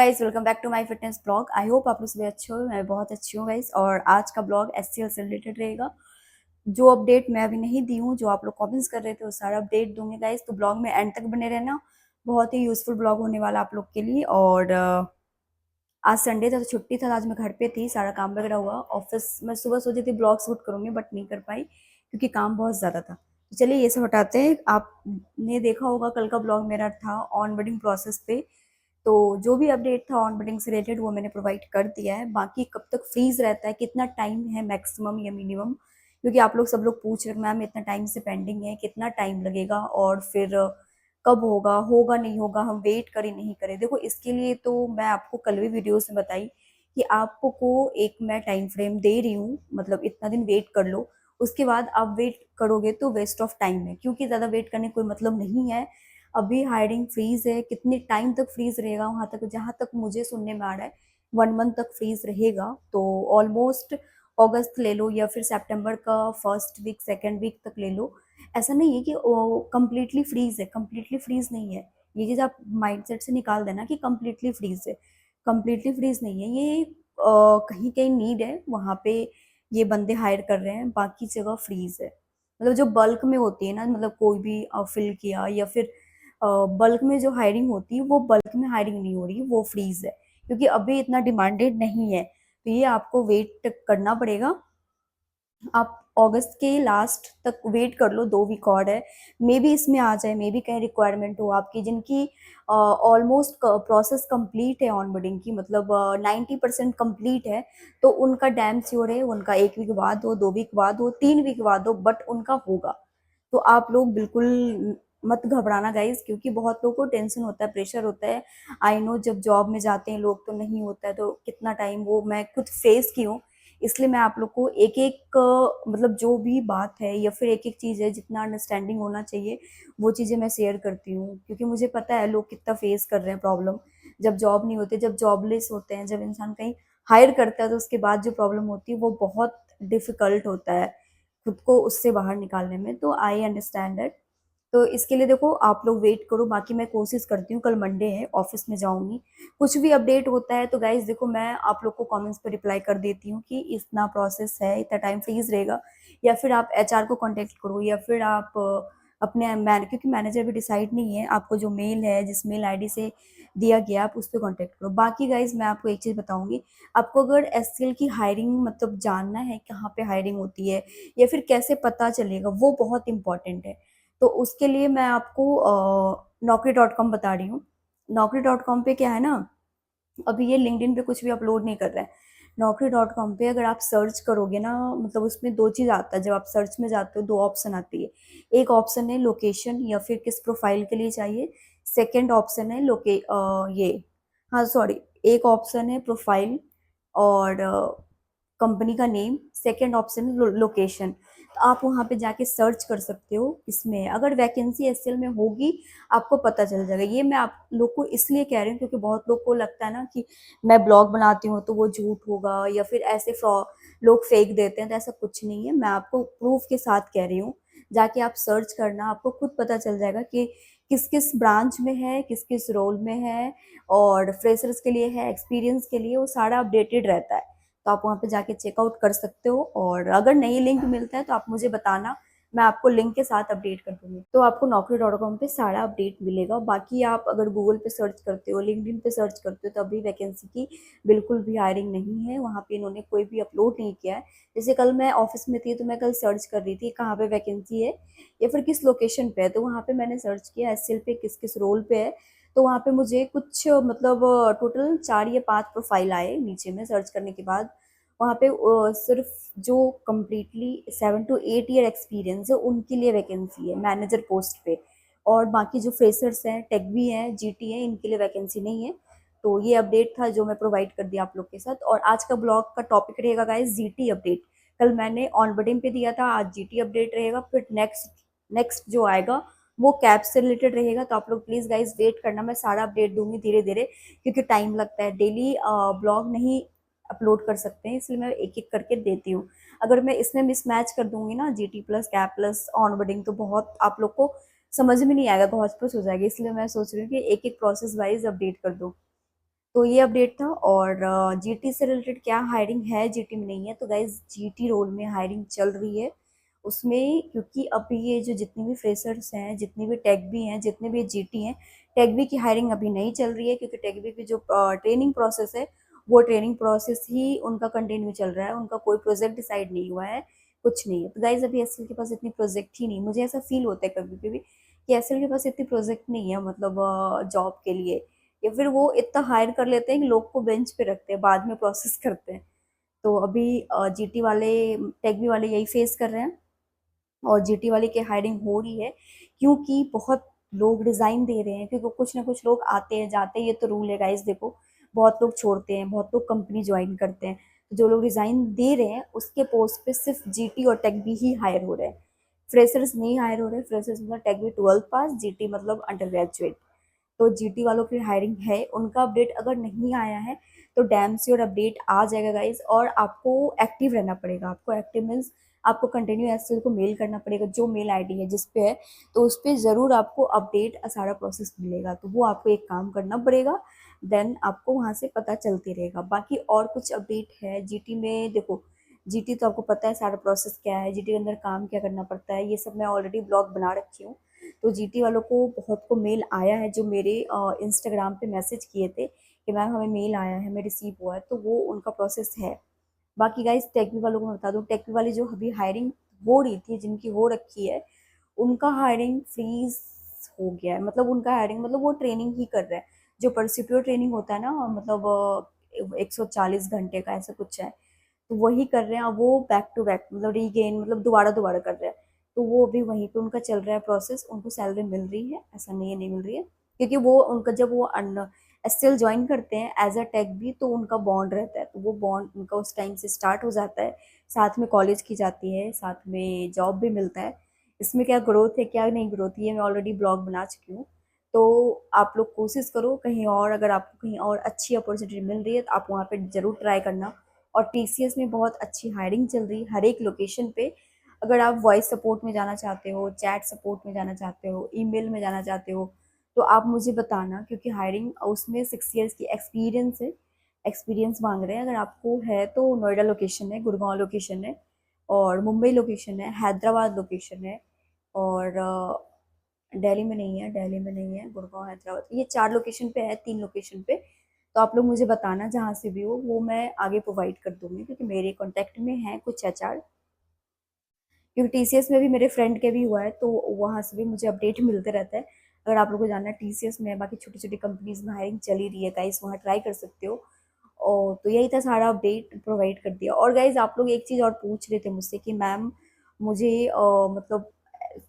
Guys welcome back to my fitness blog. I hope आप लोग सभी अच्छे हो। मैं बहुत अच्छी हूँ गाइस। और आज का ब्लॉग एचसीएल से रिलेटेड रहेगा। जो अपडेट मैं अभी नहीं दी हूँ, जो आप लोग कमेंट्स कर रहे थे, वो सारा अपडेट दूंगी गाइस। तो ब्लॉग में एंड तक बने रहना। बहुत ही यूजफुल ब्लॉग होने वाला आप लोग के लिए। और आज संडे था तो छुट्टी था, आज मैं घर पे थी, सारा काम वगैरह हुआ। ऑफिस में सुबह सोची थी ब्लॉग शूट करूंगी बट नहीं कर पाई क्योंकि काम बहुत ज़्यादा था। तो चलिए ये सब हटाते हैं। आपने देखा होगा कल का ब्लॉग मेरा था ऑन बोर्डिंग प्रोसेस पे। तो जो भी अपडेट था ऑन बोर्डिंग से रिलेटेड वो मैंने प्रोवाइड कर दिया है। बाकी कब तक फ्रीज रहता है, कितना टाइम है मैक्सिमम या मिनिमम, क्योंकि आप लोग सब लोग पूछ रहे हैं मैम इतना टाइम से पेंडिंग है, कितना टाइम लगेगा और फिर कब होगा, होगा नहीं होगा, हम वेट करें नहीं करें। देखो इसके लिए तो मैं आपको कल भी वीडियो से बताई कि आपको एक मैं टाइम फ्रेम दे रही हूँ, मतलब इतना दिन वेट कर लो। उसके बाद आप वेट करोगे तो वेस्ट ऑफ टाइम है, क्योंकि ज़्यादा वेट करने कोई मतलब नहीं है। अभी हायरिंग फ्रीज है, कितने टाइम तक फ्रीज रहेगा, वहां तक जहां तक मुझे सुनने में आ रहा है 1 मंथ तक फ्रीज रहेगा। तो ऑलमोस्ट अगस्त ले लो या फिर सितंबर का फर्स्ट वीक सेकेंड वीक तक ले लो। ऐसा नहीं है कि कम्प्लीटली फ्रीज है, कम्प्लीटली फ्रीज नहीं है। ये चीज आप माइंडसेट से निकाल देना कि कम्प्लीटली फ्रीज है। कम्प्लीटली फ्रीज नहीं है ये। कहीं कहीं नीड है, वहां पे ये बंदे हायर कर रहे हैं, बाकी जगह फ्रीज है। मतलब जो बल्क में होती है ना, मतलब कोई भी फिल किया या फिर बल्क में जो हायरिंग होती है वो बल्क में हायरिंग नहीं हो रही, वो फ्रीज है क्योंकि अभी इतना डिमांडेड नहीं है। तो ये आपको वेट करना पड़ेगा। आप अगस्त के लास्ट तक वेट कर लो, 2 वीक और है। मे बी इसमें आ जाए, मे बी कहीं रिक्वायरमेंट हो आपकी जिनकी ऑलमोस्ट प्रोसेस कंप्लीट है ऑनबोर्डिंग की, मतलब 90% कंप्लीट है। तो उनका डैम श्योर है, उनका 1 वीक बाद हो, 2 वीक बाद हो, 3 वीक बाद हो, बट उनका होगा। तो आप लोग बिल्कुल मत घबराना गाइज, क्योंकि बहुत लोगों को टेंशन होता है, प्रेशर होता है। आई नो जब जॉब में जाते हैं लोग तो नहीं होता है, तो कितना टाइम, वो मैं खुद फेस की हूँ। इसलिए मैं आप लोग को एक एक मतलब जो भी बात है या फिर एक एक चीज़ है, जितना अंडरस्टैंडिंग होना चाहिए वो चीज़ें मैं शेयर करती हूँ, क्योंकि मुझे पता है लोग कितना फेस कर रहे हैं प्रॉब्लम। जब जॉब नहीं होते, जब जॉबलेस होते हैं, जब इंसान कहीं हायर करता है तो उसके बाद जो प्रॉब्लम होती है वो बहुत डिफिकल्ट होता है खुद को उससे बाहर निकालने में। तो आई अंडरस्टैंड दैट। तो इसके लिए देखो आप लोग वेट करो, बाकी मैं कोशिश करती हूँ, कल मंडे है, ऑफिस में जाऊंगी। कुछ भी अपडेट होता है तो गाइज देखो मैं आप लोग को कमेंट्स पे रिप्लाई कर देती हूँ कि इतना प्रोसेस है, इतना टाइम फ्रीज रहेगा। या फिर आप एचआर को कांटेक्ट करो, या फिर आप अपने क्योंकि मैनेजर भी डिसाइड नहीं है, आपको जो मेल है, जिस मेल आईडी से दिया गया आप उस पर कॉन्टेक्ट करो। बाकी गाइज मैं आपको एक चीज़ बताऊंगी, आपको अगर एससीएल की हायरिंग मतलब जानना है कहाँ पे हायरिंग होती है या फिर कैसे पता चलेगा, वो बहुत इंपॉर्टेंट है। तो उसके लिए मैं आपको naukri.com बता रही हूँ। naukri.com पे क्या है ना, अभी ये लिंक्डइन पे कुछ भी अपलोड नहीं कर रहा है। naukri.com पे अगर आप सर्च करोगे ना, मतलब उसमें दो चीज़ आता है, जब आप सर्च में जाते हो 2 ऑप्शन आती है। एक ऑप्शन है लोकेशन या फिर किस प्रोफाइल के लिए चाहिए। सेकंड ऑप्शन है ये, हाँ सॉरी, एक ऑप्शन है प्रोफाइल और कंपनी का नेम। सेकंड ऑप्शन है लोकेशन। तो आप वहाँ पे जाके सर्च कर सकते हो इसमें, अगर वैकेंसी एसएल में होगी आपको पता चल जाएगा। ये मैं आप लोग को इसलिए कह रही हूँ क्योंकि बहुत लोग को लगता है ना कि मैं ब्लॉग बनाती हूँ तो वो झूठ होगा या फिर ऐसे लोग फेक देते हैं, तो ऐसा कुछ नहीं है। मैं आपको प्रूफ के साथ कह रही हूँ, जाके आप सर्च करना, आपको खुद पता चल जाएगा कि किस किस ब्रांच में है, किस किस रोल में है, और फ्रेशर्स के लिए है, एक्सपीरियंस के लिए, वो सारा अपडेटेड रहता है। तो आप वहाँ पे जाके चेकआउट कर सकते हो। और अगर नई लिंक मिलता है तो आप मुझे बताना, मैं आपको लिंक के साथ अपडेट कर दूंगी। तो आपको naukri.com पे सारा अपडेट मिलेगा। बाकी आप अगर गूगल पे सर्च करते हो, लिंक्डइन पे सर्च करते हो, तो अभी वैकेंसी की बिल्कुल भी हायरिंग नहीं है, वहाँ पे इन्होंने कोई भी अपलोड नहीं किया है। जैसे कल मैं ऑफिस में थी तो मैं कल सर्च कर रही थी कहाँ पे वैकेंसी है या फिर किस लोकेशन पे है, तो वहाँ पे मैंने सर्च किया एसएल पे किस किस रोल पे है। तो वहाँ पे मुझे कुछ मतलब टोटल 4 या 5 प्रोफाइल आए नीचे में सर्च करने के बाद। वहाँ पे सिर्फ जो कम्प्लीटली 7 to 8 ईयर एक्सपीरियंस है उनके लिए वैकेंसी है मैनेजर पोस्ट पे। और बाकी जो फ्रेशर्स हैं, टेक भी हैं, जीटी हैं, इनके लिए वैकेंसी नहीं है। तो ये अपडेट था जो मैं प्रोवाइड कर दिया आप लोग के साथ। और आज का ब्लॉग का टॉपिक रहेगा गाइस जीटी अपडेट। कल मैंने ऑनबोर्डिंग पे दिया था, आज जीटी अपडेट रहेगा। फिर नेक्स्ट नेक्स्ट जो आएगा वो कैब से रिलेटेड रहेगा। तो आप लोग प्लीज गाइज वेट करना, मैं सारा अपडेट दूंगी धीरे धीरे, क्योंकि टाइम लगता है, डेली ब्लॉग नहीं अपलोड कर सकते हैं, इसलिए मैं एक एक करके देती हूँ। अगर मैं इसमें मिसमैच कर दूंगी ना, GT plus cab plus onboarding, तो बहुत आप लोग को समझ में नहीं आएगा, बहुत कुछ हो जाएगा। इसलिए मैं सोच रही हूँ कि एक एक प्रोसेस वाइज अपडेट कर दूँ। तो ये अपडेट था। और जीटी से रिलेटेड क्या हायरिंग है जीटी में नहीं है, तो गाइज जीटी रोल में हायरिंग चल रही है उसमें, क्योंकि अभी ये जो जितनी भी फ्रेशर्स हैं, जितनी भी टेक भी हैं, जितने भी जीटी हैं, टेक बी की हायरिंग अभी नहीं चल रही है, क्योंकि टेक बी की जो ट्रेनिंग प्रोसेस है वो ट्रेनिंग प्रोसेस ही उनका कंटिन्यू चल रहा है, उनका कोई प्रोजेक्ट डिसाइड नहीं हुआ है, कुछ नहीं है। तो गाइज अभी एसएल के पास इतनी प्रोजेक्ट ही नहीं, मुझे ऐसा फील होता है कभी कभी कि एसएल के पास इतनी प्रोजेक्ट नहीं है, मतलब जॉब के लिए, या फिर वो इतना हायर कर लेते हैं कि लोग को बेंच पे रखते हैं, बाद में प्रोसेस करते हैं। तो अभी जीटी वाले, टेक बी वाले यही फेस कर रहे हैं, और जीटी वाले की हायरिंग हो रही है, क्योंकि बहुत लोग रिजाइन दे रहे हैं, क्योंकि कुछ ना कुछ लोग आते हैं जाते हैं, ये तो रूल है गाइस। देखो बहुत लोग छोड़ते हैं, बहुत लोग कंपनी ज्वाइन करते हैं, तो जो लोग रिजाइन दे रहे हैं उसके पोस्ट पे सिर्फ जीटी और टेक बी ही हायर हो रहे हैं, फ्रेशर्स नहीं हायर हो रहे। फ्रेशर्स मतलब टेक बी 12th पास, जीटी मतलब अंडर ग्रेजुएट। तो जीटी वालों की हायरिंग है, उनका अपडेट अगर नहीं आया है तो डैम श्योर अपडेट आ जाएगा गाइज। और आपको एक्टिव रहना पड़ेगा, आपको एक्टिव मीन्स आपको कंटिन्यू एसएल को मेल करना पड़ेगा, जो मेल आईडी है जिस पे है, तो उस पर ज़रूर आपको अपडेट सारा प्रोसेस मिलेगा, तो वो आपको एक काम करना पड़ेगा, देन आपको वहाँ से पता चलती रहेगा। बाकी और कुछ अपडेट है जीटी में, देखो जीटी तो आपको पता है सारा प्रोसेस क्या है, जीटी के अंदर काम क्या करना पड़ता है, ये सब मैं ऑलरेडी ब्लॉग बना रखी हूँ। तो जीटी वालों को बहुत को मेल आया है, जो मेरे इंस्टाग्राम पे मैसेज किए थे कि मैम हमें मेल आया है, हमें रिसीव हुआ है, तो वो उनका प्रोसेस है। बाकी गाइस टेक्वी वालों को मैं बता दूं, टेक्वी वाली जो अभी हायरिंग हो रही थी, जिनकी हो रखी है, उनका हायरिंग फ्रीज हो गया है, मतलब उनका हायरिंग मतलब वो ट्रेनिंग ही कर रहे हैं, जो परसिप्योर ट्रेनिंग होता है ना, मतलब 140 घंटे का ऐसा कुछ है, तो वही कर रहे हैं। अब वो बैक टू बैक मतलब रीगेन, मतलब दोबारा दोबारा कर रहे हैं, तो वो अभी वहीं पे उनका चल रहा है प्रोसेस, उनको सैलरी मिल रही है, ऐसा नहीं है नहीं मिल रही है, क्योंकि वो उनका जब वो एसएल ज्वाइन करते हैं एज अ टेक भी, तो उनका बॉन्ड रहता है, तो वो बॉन्ड उनका उस टाइम से स्टार्ट हो जाता है, साथ में कॉलेज की जाती है, साथ में जॉब भी मिलता है। इसमें क्या ग्रोथ है क्या नहीं ग्रोथ है, ये मैं ऑलरेडी ब्लॉग बना चुकी हूँ। तो आप लोग कोशिश करो कहीं और, अगर आपको कहीं और अच्छी अपॉर्चुनिटी मिल रही है तो आप वहाँ पे जरूर ट्राई करना। और टीसीएस में बहुत अच्छी हायरिंग चल रही है हर एक लोकेशन पे। अगर आप वॉइस सपोर्ट में जाना चाहते हो, चैट सपोर्ट में जाना चाहते हो, ईमेल में जाना चाहते हो, तो आप मुझे बताना, क्योंकि हायरिंग उसमें 6 ईयर्स की एक्सपीरियंस है, एक्सपीरियंस मांग रहे हैं। अगर आपको है तो नोएडा लोकेशन है, गुड़गांव लोकेशन है, और मुंबई लोकेशन है, हैदराबाद लोकेशन है, और दिल्ली में नहीं है, दिल्ली में नहीं है, गुड़गांव हैदराबाद, ये 4 लोकेशन पे है, 3 लोकेशन पे। तो आप लोग मुझे बताना जहाँ से भी हो, वो मैं आगे प्रोवाइड कर दूंगी, क्योंकि मेरे कॉन्टेक्ट में है कुछ एचआर, क्योंकि टीसीएस में भी मेरे फ्रेंड के भी हुआ है, तो वहाँ से भी मुझे अपडेट मिलते रहता है। अगर आप लोग को जानना है टीसीएस में, बाकी छोटी छोटी कंपनीज में हायरिंग चली रही है गाइस, वहाँ ट्राई कर सकते हो। और तो यही था, सारा अपडेट प्रोवाइड कर दिया। और गाइज आप लोग एक चीज़ और पूछ रहे थे मुझसे कि मैम मुझे मतलब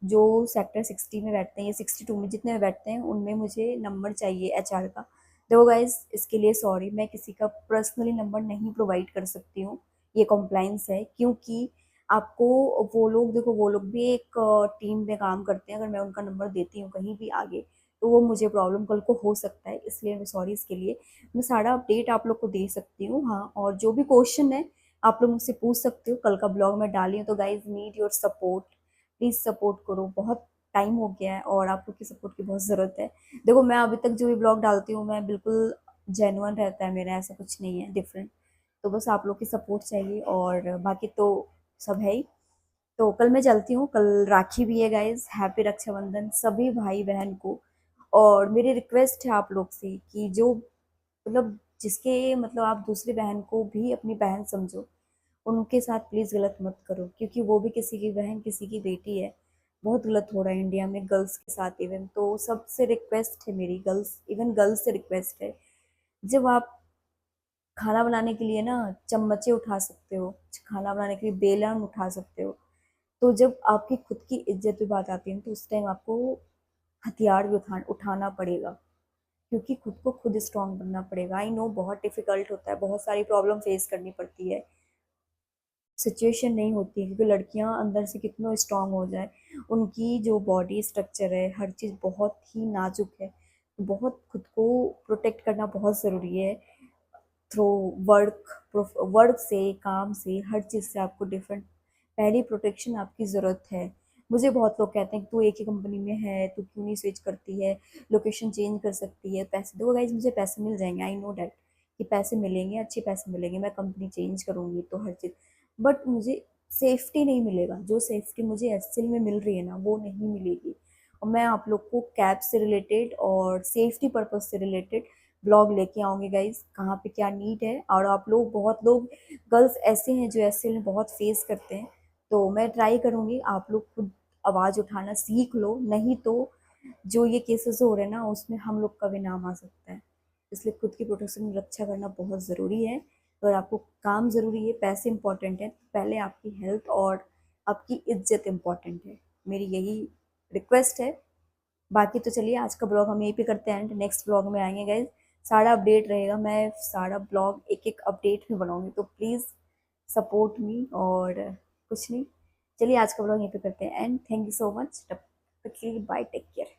जो सेक्टर 60 में बैठते हैं या 62 में, जितने में बैठते हैं, उनमें मुझे नंबर चाहिए एचआर का। देखो गाइज इसके लिए सॉरी, मैं किसी का पर्सनली नंबर नहीं प्रोवाइड कर सकती हूँ, ये कॉम्प्लाइंस है, क्योंकि आपको वो लोग, देखो वो लोग भी एक टीम में काम करते हैं, अगर मैं उनका नंबर देती हूँ कहीं भी आगे, तो वो मुझे प्रॉब्लम कल को हो सकता है, इसलिए मैं सॉरी इसके लिए। मैं सारा अपडेट आप लोग को दे सकती हूँ, हाँ। और जो भी क्वेश्चन है आप लोग मुझसे पूछ सकते हो, कल का ब्लॉग में डाली हूँ, तो guys need your support, please support करो, बहुत टाइम हो गया है और आप लोग की सपोर्ट की बहुत ज़रूरत है। देखो मैं अभी तक जो भी ब्लॉग डालती हूँ, मैं बिल्कुल जेन्युइन रहता है मेरा, ऐसा कुछ नहीं है डिफरेंट। तो बस आप लोग की सपोर्ट चाहिए, और बाकी तो सब है ही। तो कल मैं चलती हूँ, कल राखी भी है गाइज, हैप्पी रक्षाबंधन सभी भाई बहन को। और मेरी रिक्वेस्ट है आप लोग से कि जो मतलब जिसके मतलब आप दूसरी बहन को भी अपनी बहन समझो, उनके साथ प्लीज़ गलत मत करो, क्योंकि वो भी किसी की बहन, किसी की बेटी है। बहुत गलत हो रहा है इंडिया में गर्ल्स के साथ इवन, तो सबसे रिक्वेस्ट है मेरी, गर्ल्स इवन गर्ल्स से रिक्वेस्ट है, जब आप खाना बनाने के लिए ना चम्मचे उठा सकते हो, खाना बनाने के लिए बेलन उठा सकते हो, तो जब आपकी खुद की इज्जत की बात आती है तो उस टाइम आपको हथियार भी उठाना पड़ेगा, क्योंकि खुद को खुद स्ट्रांग बनना पड़ेगा। आई नो बहुत डिफिकल्ट होता है, बहुत सारी प्रॉब्लम फेस करनी पड़ती है, सिचुएशन नहीं होती है, क्योंकि लड़कियां अंदर से कितना स्ट्रांग हो जाए, उनकी जो बॉडी स्ट्रक्चर है हर चीज़ बहुत ही नाजुक है, बहुत खुद को प्रोटेक्ट करना बहुत ज़रूरी है। थ्रू वर्क से, काम से, हर चीज़ से आपको डिफरेंट, पहली प्रोटेक्शन आपकी ज़रूरत है। मुझे बहुत लोग कहते हैं कि तू एक ही कंपनी में है, तू क्यों नहीं स्विच करती है, लोकेशन चेंज कर सकती है, पैसे दो। गाइज मुझे पैसे मिल जाएंगे, आई नो डैट कि पैसे मिलेंगे, अच्छे पैसे मिलेंगे, मैं कंपनी चेंज करूंगी तो हर चीज़। बट मुझे सेफ्टी नहीं मिलेगा, जो सेफ्टी मुझे एचसीएल में मिल रही है ना वो नहीं मिलेगी। और मैं आप लोग को कैब से रिलेटेड और सेफ्टी पर्पज से रिलेटेड ब्लॉग लेके आऊंगी गाइज, कहाँ पे क्या नीड है। और आप लोग, बहुत लोग गर्ल्स ऐसे हैं जो एचसीएल में बहुत फेस करते हैं, तो मैं ट्राई करूंगी आप लोग खुद आवाज़ उठाना सीख लो, नहीं तो जो ये केसेस हो रहे हैं ना उसमें हम लोग का भी नाम आ सकता है। इसलिए खुद की प्रोटेक्शन रक्षा करना बहुत ज़रूरी है। और आपको काम ज़रूरी है, पैसे इंपॉर्टेंट है, पहले आपकी हेल्थ और आपकी इज्जत इंपॉर्टेंट है। मेरी यही रिक्वेस्ट है। बाकी तो चलिए आज का ब्लॉग हम यहीं पे करते हैं एंड नेक्स्ट ब्लॉग में आएंगे गाइज, सारा अपडेट रहेगा, मैं सारा ब्लॉग एक एक अपडेट में बनाऊंगी, तो प्लीज़ सपोर्ट मी। और कुछ नहीं, चलिए आज का ब्लॉग यहीं पे करते हैं and thank you so much. Bye, take care.